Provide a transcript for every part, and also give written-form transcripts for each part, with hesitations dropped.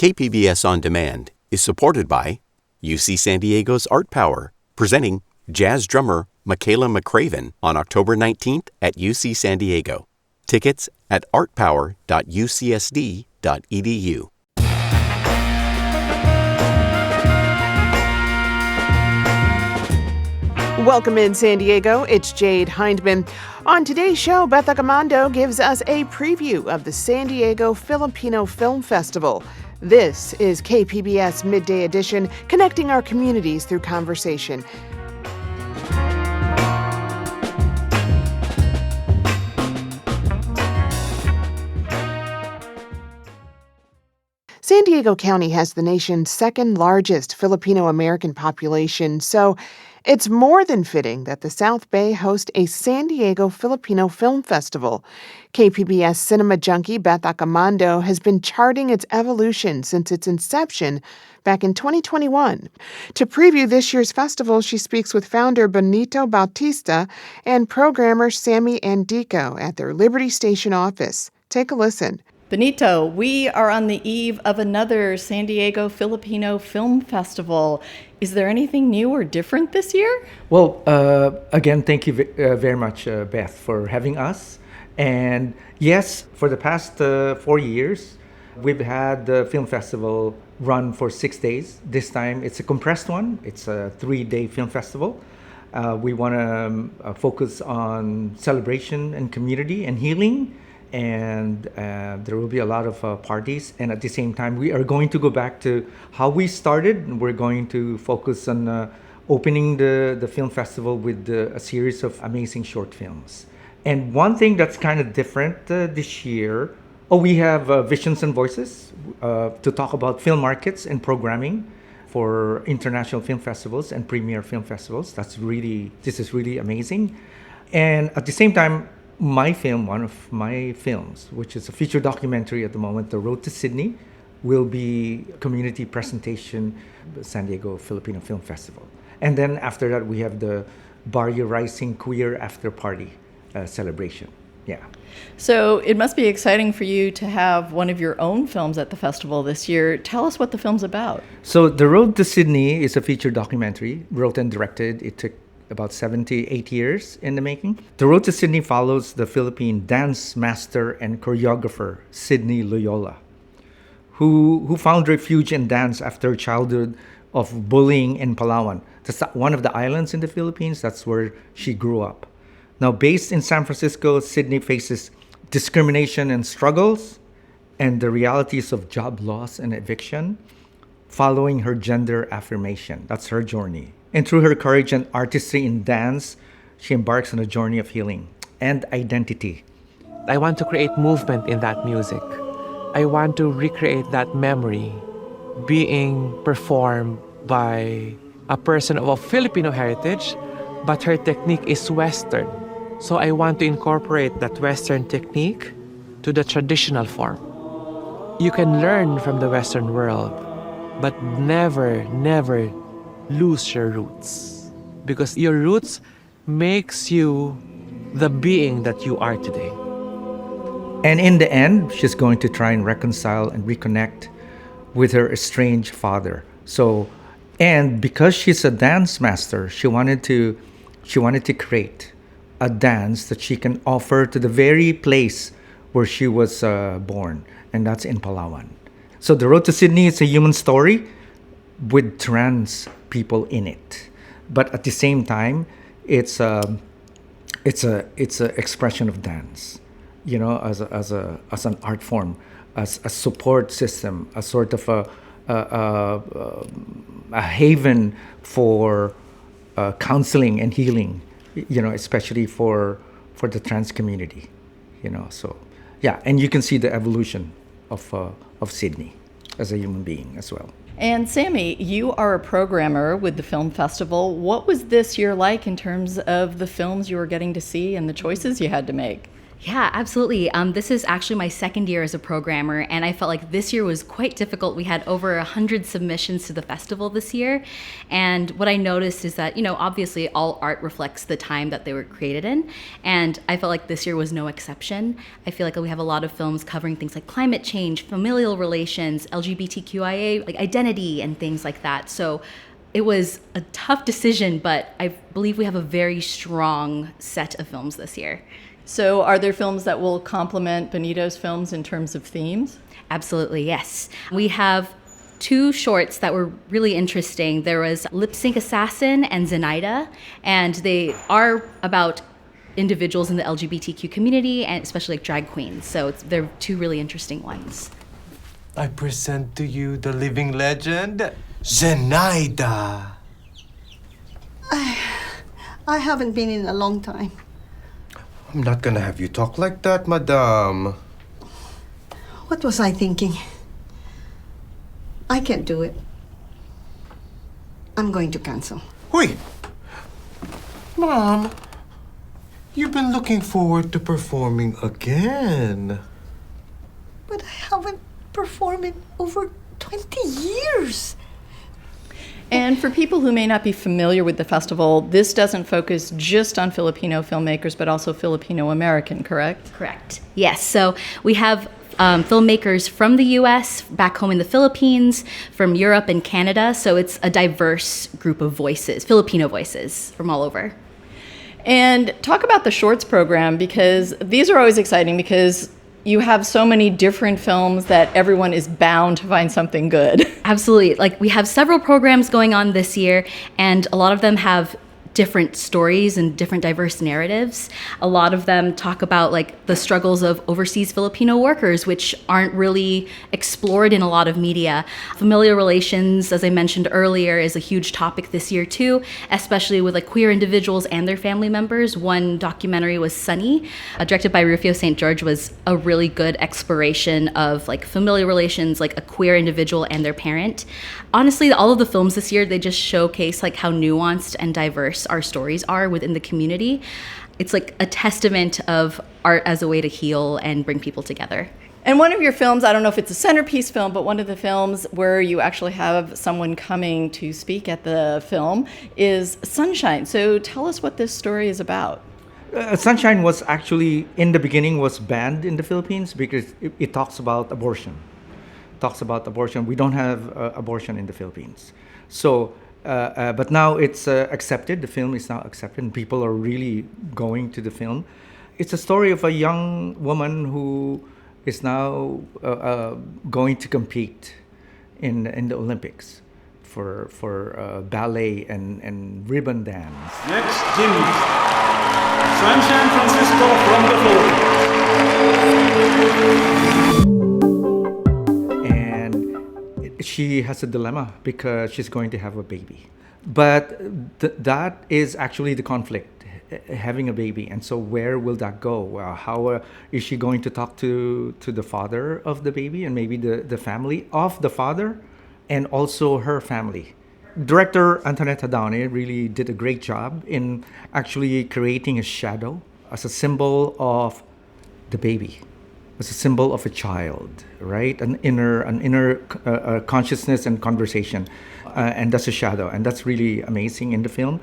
KPBS On Demand is supported by UC San Diego's Art Power, presenting jazz drummer Michaela McCraven on October 19th at UC San Diego. Tickets at artpower.ucsd.edu. Welcome in San Diego, it's Jade Hindman. On today's show, Beth Accomando gives us a preview of the San Diego Filipino Film Festival. This is KPBS Midday Edition, connecting our communities through conversation. San Diego County has the nation's second largest Filipino American population, so it's more than fitting that the South Bay host a San Diego Filipino Film Festival. KPBS cinema junkie Beth Accomando has been charting its evolution since its inception back in 2021. To preview this year's festival, she speaks with founder Benito Bautista and programmer SDFFFSami Andico at their Liberty Station office. Take a listen. Benito, we are on the eve of another San Diego Filipino Film Festival. Is there anything new or different this year? Well, again, thank you very much, Beth, for having us. And yes, for the past 4 years, we've had the film festival run for 6 days. This time, it's a compressed one. It's a 3-day film festival. We want to focus on celebration and community and healing. And there will be a lot of parties, and at the same time we are going to go back to how we started. We're going to focus on opening the film festival with a series of amazing short films. And one thing that's kind of different this year, we have Visions and Voices to talk about film markets and programming for international film festivals and premier film festivals. This is really amazing. And at the same time, one of my films, which is a feature documentary at the moment, The Road to Sydney, will be a community presentation at the San Diego Filipino Film Festival. And then after that, we have the Barrio Rising Queer After Party celebration. Yeah. So it must be exciting for you to have one of your own films at the festival this year. Tell us what the film's about. So The Road to Sydney is a feature documentary, wrote and directed. It took about 78 years in the making. The Road to Sydney follows the Philippine dance master and choreographer Sydney Loyola, who found refuge in dance after a childhood of bullying in Palawan. That's one of the islands in the Philippines. That's where she grew up. Now, based in San Francisco, Sydney faces discrimination and struggles and the realities of job loss and eviction following her gender affirmation. That's her journey. And through her courage and artistry in dance, she embarks on a journey of healing and identity. I want to create movement in that music. I want to recreate that memory being performed by a person of a Filipino heritage, but her technique is Western. So I want to incorporate that Western technique to the traditional form. You can learn from the Western world, but never lose your roots, because your roots makes you the being that you are today. And in the end, she's going to try and reconcile and reconnect with her estranged father. And because she's a dance master, she wanted to create a dance that she can offer to the very place where she was born, and that's in Palawan. So The Road to Sydney is a human story with trans people in it, but at the same time, it's an expression of dance, as an art form, as a support system, a sort of a haven for counseling and healing, especially for the trans community, So yeah, and you can see the evolution of Sydney as a human being as well. And Sammy, you are a programmer with the film festival. What was this year like in terms of the films you were getting to see and the choices you had to make? Yeah, absolutely. This is actually my second year as a programmer, and I felt like this year was quite difficult. We had over 100 submissions to the festival this year, and what I noticed is that, obviously all art reflects the time that they were created in, and I felt like this year was no exception. I feel like we have a lot of films covering things like climate change, familial relations, LGBTQIA, like identity, and things like that. So it was a tough decision, but I believe we have a very strong set of films this year. So are there films that will complement Benito's films in terms of themes? Absolutely, yes. We have 2 shorts that were really interesting. There was Lip Sync Assassin and Zenaida, and they are about individuals in the LGBTQ community, and especially like drag queens. So they're 2 really interesting ones. I present to you the living legend, Zenaida. I haven't been in a long time. I'm not gonna have you talk like that, madame. What was I thinking? I can't do it. I'm going to cancel. Wait! Mom, you've been looking forward to performing again. But I haven't performed in over 20 years. And for people who may not be familiar with the festival, this doesn't focus just on Filipino filmmakers, but also Filipino American, correct? Correct. Yes. So we have filmmakers from the U.S., back home in the Philippines, from Europe and Canada. So it's a diverse group of voices, Filipino voices from all over. And talk about the shorts program, because these are always exciting because you have so many different films that everyone is bound to find something good. Absolutely. Like, we have several programs going on this year, and a lot of them have different stories and different diverse narratives. A lot of them talk about like the struggles of overseas Filipino workers, which aren't really explored in a lot of media. Familial relations, as I mentioned earlier, is a huge topic this year too, especially with like queer individuals and their family members. One documentary was Sunny, directed by Rufio St. George, was a really good exploration of like familial relations, like a queer individual and their parent. Honestly, all of the films this year, they just showcase like how nuanced and diverse our stories are within the community. It's like a testament of art as a way to heal and bring people together. And one of your films, I don't know if it's a centerpiece film, but one of the films where you actually have someone coming to speak at the film is Sunshine. So tell us what this story is about. Sunshine was actually, in the beginning, was banned in the Philippines because it talks about abortion. We don't have abortion in the Philippines. So, but now it's accepted. The film is now accepted, and people are really going to the film. It's a story of a young woman who is now going to compete in the Olympics for ballet and ribbon dance. Next, Jimmy. Sunshine Francisco from the Philippines. And she has a dilemma because she's going to have a baby. But that is actually the conflict, having a baby. And so where will that go? How is she going to talk to the father of the baby and maybe the family of the father and also her family? Director Antoinette Downey really did a great job in actually creating a shadow as a symbol of the baby, as a symbol of a child, right? An inner consciousness and conversation, and that's a shadow, and that's really amazing in the film.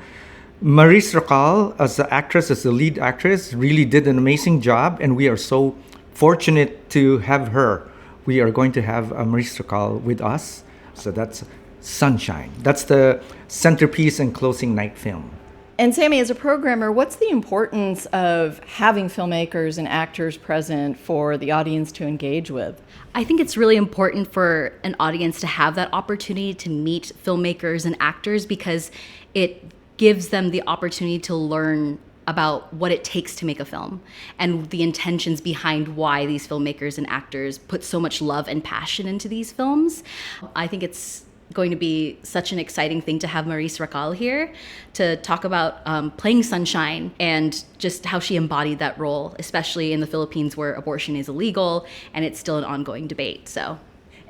Maurice Racal, as the lead actress, really did an amazing job, and we are so fortunate to have her. We are going to have Maurice Racal with us, so that's Sunshine. That's the centerpiece and closing night film. And Sammy, as a programmer, what's the importance of having filmmakers and actors present for the audience to engage with? I think it's really important for an audience to have that opportunity to meet filmmakers and actors because it gives them the opportunity to learn about what it takes to make a film and the intentions behind why these filmmakers and actors put so much love and passion into these films. I think it's going to be such an exciting thing to have Maurice Racal here to talk about playing Sunshine and just how she embodied that role, especially in the Philippines where abortion is illegal and it's still an ongoing debate. So,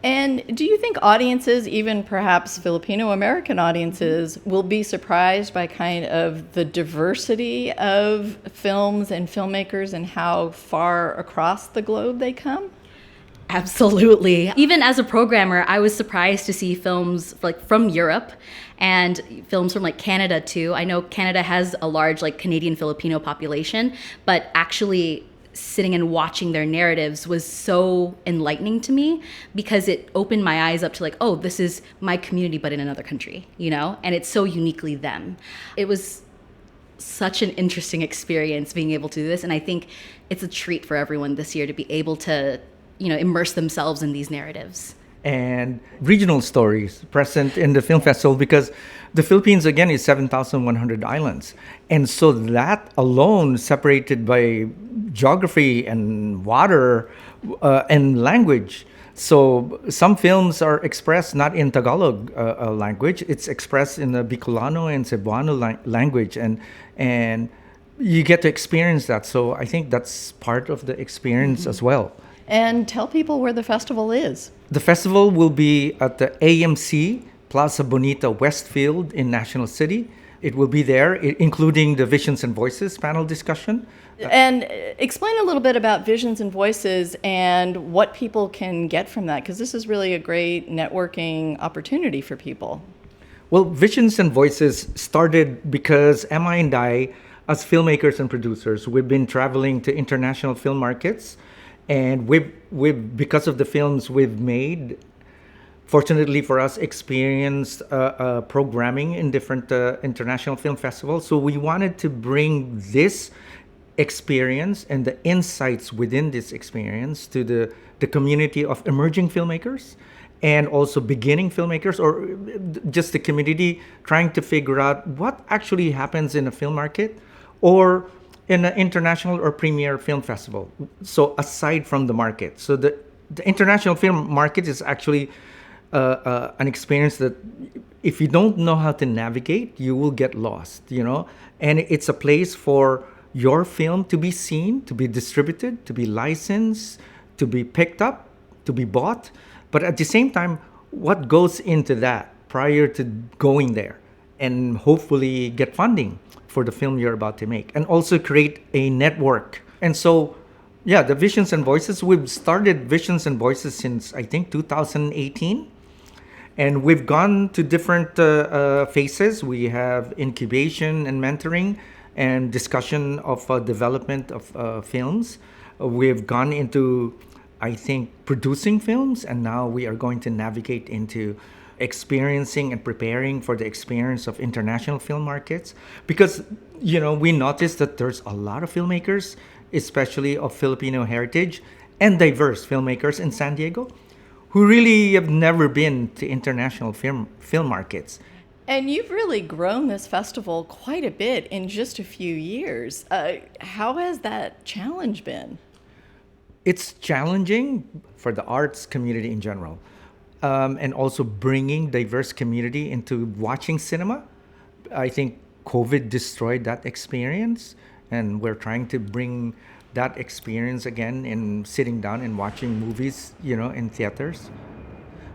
And do you think audiences, even perhaps Filipino American audiences, will be surprised by kind of the diversity of films and filmmakers and how far across the globe they come? Absolutely. Even as a programmer, I was surprised to see films like from Europe and films from like Canada too. I know Canada has a large like Canadian Filipino population, but actually sitting and watching their narratives was so enlightening to me because it opened my eyes up to like, oh, this is my community but in another country, you know? And it's so uniquely them. It was such an interesting experience being able to do this, and I think it's a treat for everyone this year to be able to, you know, immerse themselves in these narratives. And regional stories present in the film festival, because the Philippines, again, is 7,100 islands. And so that alone, separated by geography and water and language. So some films are expressed not in Tagalog language, it's expressed in the Bicolano and Cebuano language. And you get to experience that. So I think that's part of the experience as well. And tell people where the festival is. The festival will be at the AMC Plaza Bonita Westfield in National City. It will be there, including the Visions and Voices panel discussion. And explain a little bit about Visions and Voices and what people can get from that, because this is really a great networking opportunity for people. Well, Visions and Voices started because Emma and I, as filmmakers and producers, we've been traveling to international film markets. And we've because of the films we've made, fortunately for us, experienced programming in different international film festivals. So we wanted to bring this experience and the insights within this experience to the community of emerging filmmakers and also beginning filmmakers, or just the community trying to figure out what actually happens in a film market or in an international or premier film festival. So aside from the market. So the international film market is actually an experience that if you don't know how to navigate, you will get lost, you know? And it's a place for your film to be seen, to be distributed, to be licensed, to be picked up, to be bought. But at the same time, what goes into that prior to going there and hopefully get funding for the film you're about to make, and also create a network. And so, yeah, the Visions and Voices, we've started Visions and Voices since, I think, 2018. And we've gone to different phases. We have incubation and mentoring and discussion of development of films. We've gone into, I think, producing films, and now we are going to navigate into experiencing and preparing for the experience of international film markets, because, you know, we noticed that there's a lot of filmmakers, especially of Filipino heritage and diverse filmmakers in San Diego, who really have never been to international film markets. And you've really grown this festival quite a bit in just a few years. How has that challenge been? It's challenging for the arts community in general. And also bringing diverse community into watching cinema. I think COVID destroyed that experience, and we're trying to bring that experience again in sitting down and watching movies, you know, in theaters.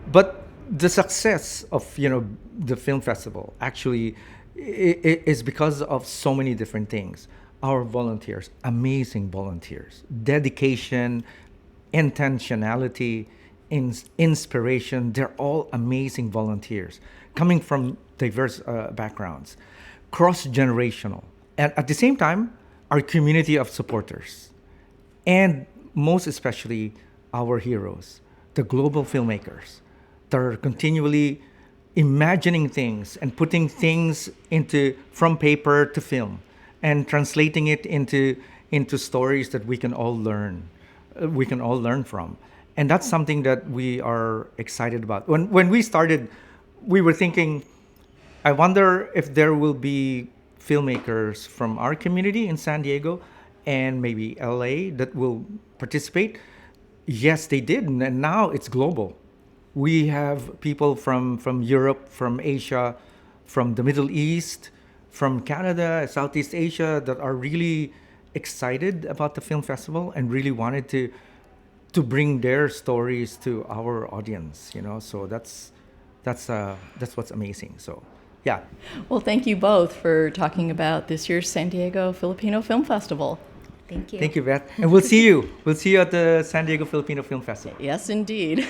But the success of, you know, the film festival actually is because of so many different things. Our volunteers, amazing volunteers, dedication, intentionality, inspiration, they're all amazing volunteers coming from diverse backgrounds, cross-generational, and at the same time, our community of supporters, and most especially our heroes, the global filmmakers that are continually imagining things and putting things from paper to film and translating it into stories that we can all learn from. And that's something that we are excited about. When we started, we were thinking, I wonder if there will be filmmakers from our community in San Diego and maybe LA that will participate. Yes, they did, and now it's global. We have people from Europe, from Asia, from the Middle East, from Canada, Southeast Asia, that are really excited about the film festival and really wanted to to bring their stories to our audience, so that's what's amazing. So yeah. Well, thank you both for talking about this year's San Diego Filipino Film Festival. Thank you. Thank you, Beth. And we'll see you at the San Diego Filipino Film Festival. Yes, indeed.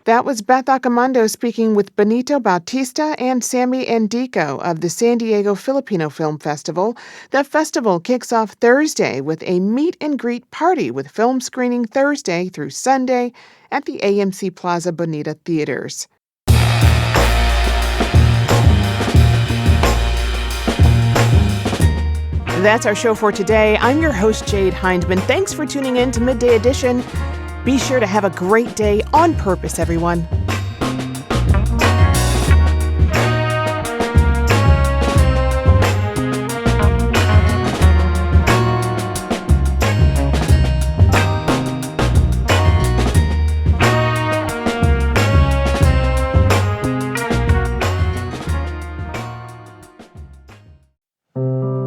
That was Beth Accomando speaking with Benito Bautista and Sami Andico of the San Diego Filipino Film Festival. The festival kicks off Thursday with a meet and greet party with film screening Thursday through Sunday at the AMC Plaza Bonita Theaters. That's our show for today. I'm your host, Jade Hindman. Thanks for tuning in to Midday Edition. Be sure to have a great day on purpose, everyone.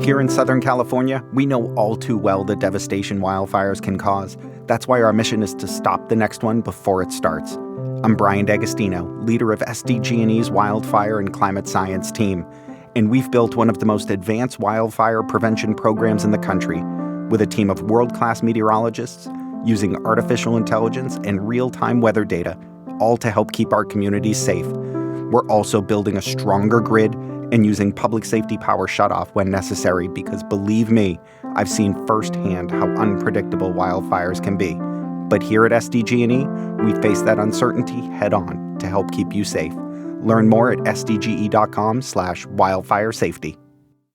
Here in Southern California, we know all too well the devastation wildfires can cause. That's why our mission is to stop the next one before it starts. I'm Brian D'Agostino, leader of SDG&E's Wildfire and Climate Science team, and we've built one of the most advanced wildfire prevention programs in the country, with a team of world-class meteorologists using artificial intelligence and real-time weather data, all to help keep our communities safe. We're also building a stronger grid and using public safety power shutoff when necessary because, believe me, I've seen firsthand how unpredictable wildfires can be. But here at SDG&E, we face that uncertainty head-on to help keep you safe. Learn more at sdge.com/wildfire safety.